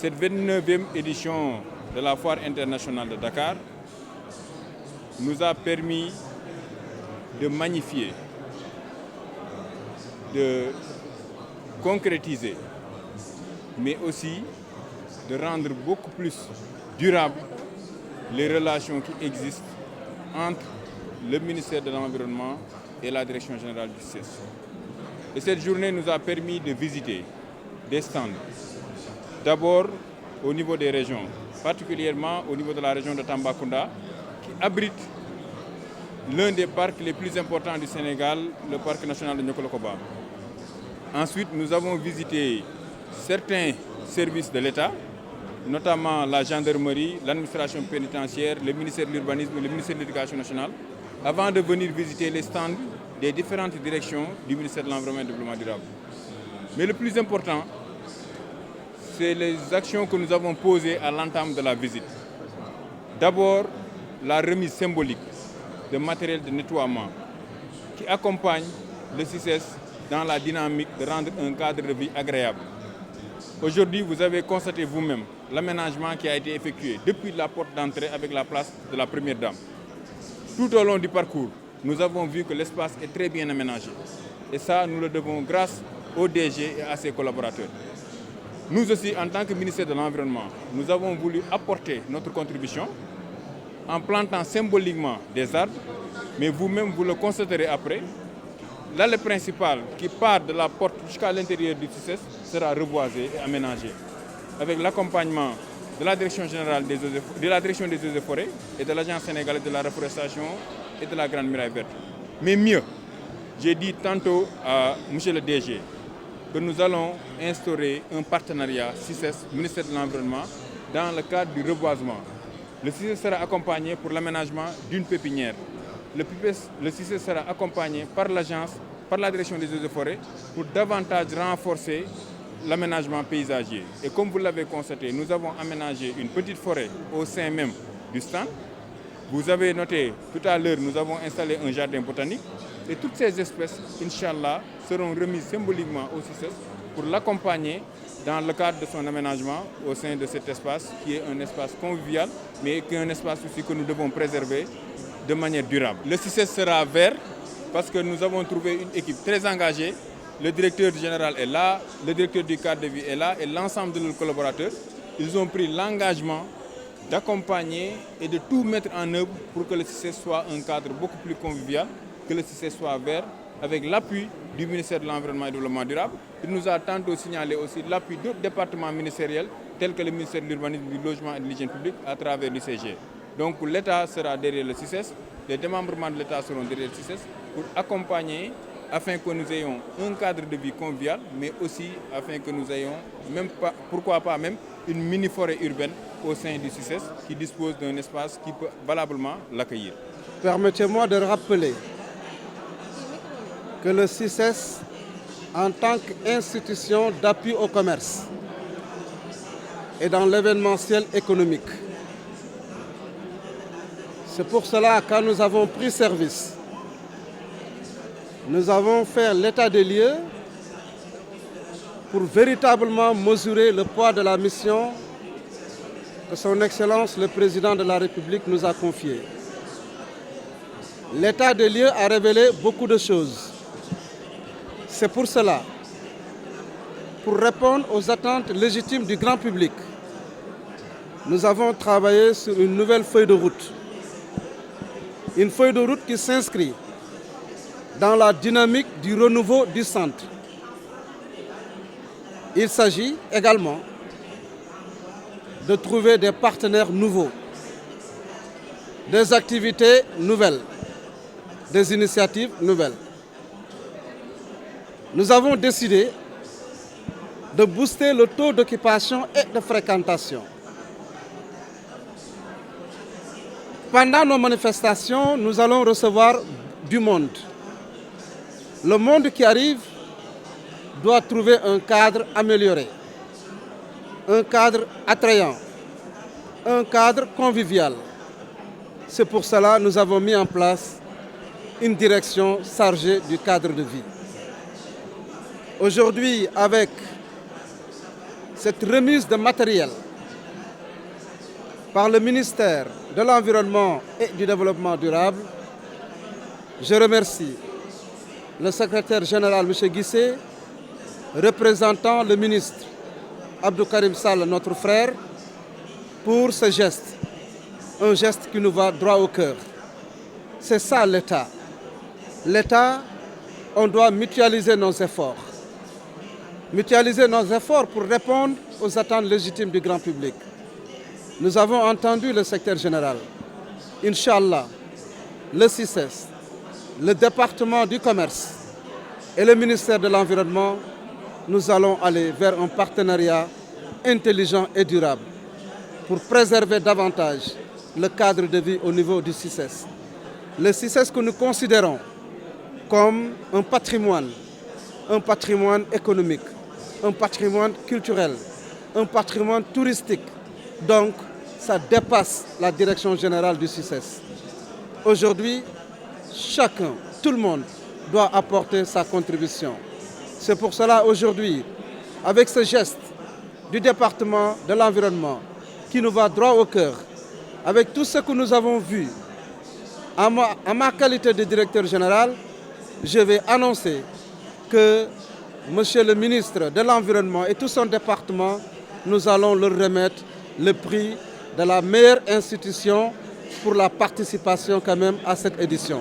Cette 29e édition de la Foire internationale de Dakar nous a permis de magnifier, de concrétiser, mais aussi de rendre beaucoup plus durables les relations qui existent entre le ministère de l'Environnement et la Direction générale du CICES. Et cette journée nous a permis de visiter des stands, d'abord au niveau des régions, particulièrement au niveau de la région de Tambacounda, qui abrite l'un des parcs les plus importants du Sénégal, le parc national de Niokolo-Koba. Ensuite, nous avons visité certains services de l'État, notamment la gendarmerie, l'administration pénitentiaire, le ministère de l'Urbanisme et le ministère de l'Éducation nationale, avant de venir visiter les stands des différentes directions du ministère de l'Environnement et du Développement durable. Mais le plus important, c'est les actions que nous avons posées à l'entame de la visite. D'abord, la remise symbolique de matériel de nettoiement qui accompagne le CICES dans la dynamique de rendre un cadre de vie agréable. Aujourd'hui, vous avez constaté vous-même l'aménagement qui a été effectué depuis la porte d'entrée avec la place de la Première Dame. Tout au long du parcours, nous avons vu que l'espace est très bien aménagé. Et ça, nous le devons grâce au DG et à ses collaborateurs. Nous aussi, en tant que ministère de l'Environnement, nous avons voulu apporter notre contribution en plantant symboliquement des arbres, mais vous-même, vous le constaterez après, l'allée principale qui part de la porte jusqu'à l'intérieur du CICES sera reboisée et aménagée, avec l'accompagnement de la Direction générale des eaux et forêts et de l'Agence sénégalaise de la reforestation et de la Grande Muraille Verte. Mais mieux, j'ai dit tantôt à M. le DG que nous allons instaurer un partenariat CICES, ministère de l'Environnement, dans le cadre du reboisement. Le CICES sera accompagné pour l'aménagement d'une pépinière. Le CICES sera accompagné par l'agence, par la Direction des eaux et forêts, pour davantage renforcer l'aménagement paysager. Et comme vous l'avez constaté, nous avons aménagé une petite forêt au sein même du stand. Vous avez noté, tout à l'heure, nous avons installé un jardin botanique. Et toutes ces espèces, Inch'Allah, seront remises symboliquement au CICES pour l'accompagner dans le cadre de son aménagement au sein de cet espace qui est un espace convivial, mais qui est un espace aussi que nous devons préserver de manière durable. Le CICES sera vert parce que nous avons trouvé une équipe très engagée. Le directeur général est là, le directeur du cadre de vie est là et l'ensemble de nos collaborateurs. Ils ont pris l'engagement d'accompagner et de tout mettre en œuvre pour que le CICES soit un cadre beaucoup plus convivial, que le CICES soit vert, avec l'appui du ministère de l'Environnement et du Développement durable. Il nous a tantôt signalé aussi l'appui d'autres départements ministériels, tels que le ministère de l'Urbanisme, du Logement et de l'Hygiène publique, à travers l'UCG. Donc l'État sera derrière le CICES, les démembrements de l'État seront derrière le CICES pour accompagner, afin que nous ayons un cadre de vie convivial, mais aussi afin que nous ayons, pourquoi pas même, une mini-forêt urbaine au sein du CICES qui dispose d'un espace qui peut valablement l'accueillir. Permettez-moi de rappeler que le CICES, en tant qu'institution d'appui au commerce, est dans l'événementiel économique. C'est pour cela que quand nous avons pris service, nous avons fait l'état des lieux pour véritablement mesurer le poids de la mission que son Excellence le Président de la République nous a confiée. L'état des lieux a révélé beaucoup de choses. C'est pour cela, pour répondre aux attentes légitimes du grand public, nous avons travaillé sur une nouvelle feuille de route. Une feuille de route qui s'inscrit dans la dynamique du renouveau du centre. Il s'agit également de trouver des partenaires nouveaux, des activités nouvelles, des initiatives nouvelles. Nous avons décidé de booster le taux d'occupation et de fréquentation. Pendant nos manifestations, nous allons recevoir du monde. Le monde qui arrive doit trouver un cadre amélioré, un cadre attrayant, un cadre convivial. C'est pour cela que nous avons mis en place une direction chargée du cadre de vie. Aujourd'hui, avec cette remise de matériel par le ministère de l'Environnement et du Développement durable, je remercie le secrétaire général, M. Guissé, représentant le ministre Abdou Karim Sall, notre frère, pour ce geste. Un geste qui nous va droit au cœur. C'est ça l'État. L'État, on doit mutualiser nos efforts. Mutualiser nos efforts pour répondre aux attentes légitimes du grand public. Nous avons entendu le secrétaire général. Inch'Allah, le CICES, le département du commerce et le ministère de l'Environnement, nous allons aller vers un partenariat intelligent et durable pour préserver davantage le cadre de vie au niveau du CICES. Le CICES que nous considérons comme un patrimoine économique, un patrimoine culturel, un patrimoine touristique. Donc, ça dépasse la direction générale du CICES. Aujourd'hui, chacun, tout le monde doit apporter sa contribution. C'est pour cela aujourd'hui, avec ce geste du département de l'environnement qui nous va droit au cœur, avec tout ce que nous avons vu, à ma qualité de directeur général, je vais annoncer que Monsieur le ministre de l'Environnement et tout son département, nous allons leur remettre le prix de la meilleure institution pour la participation quand même à cette édition.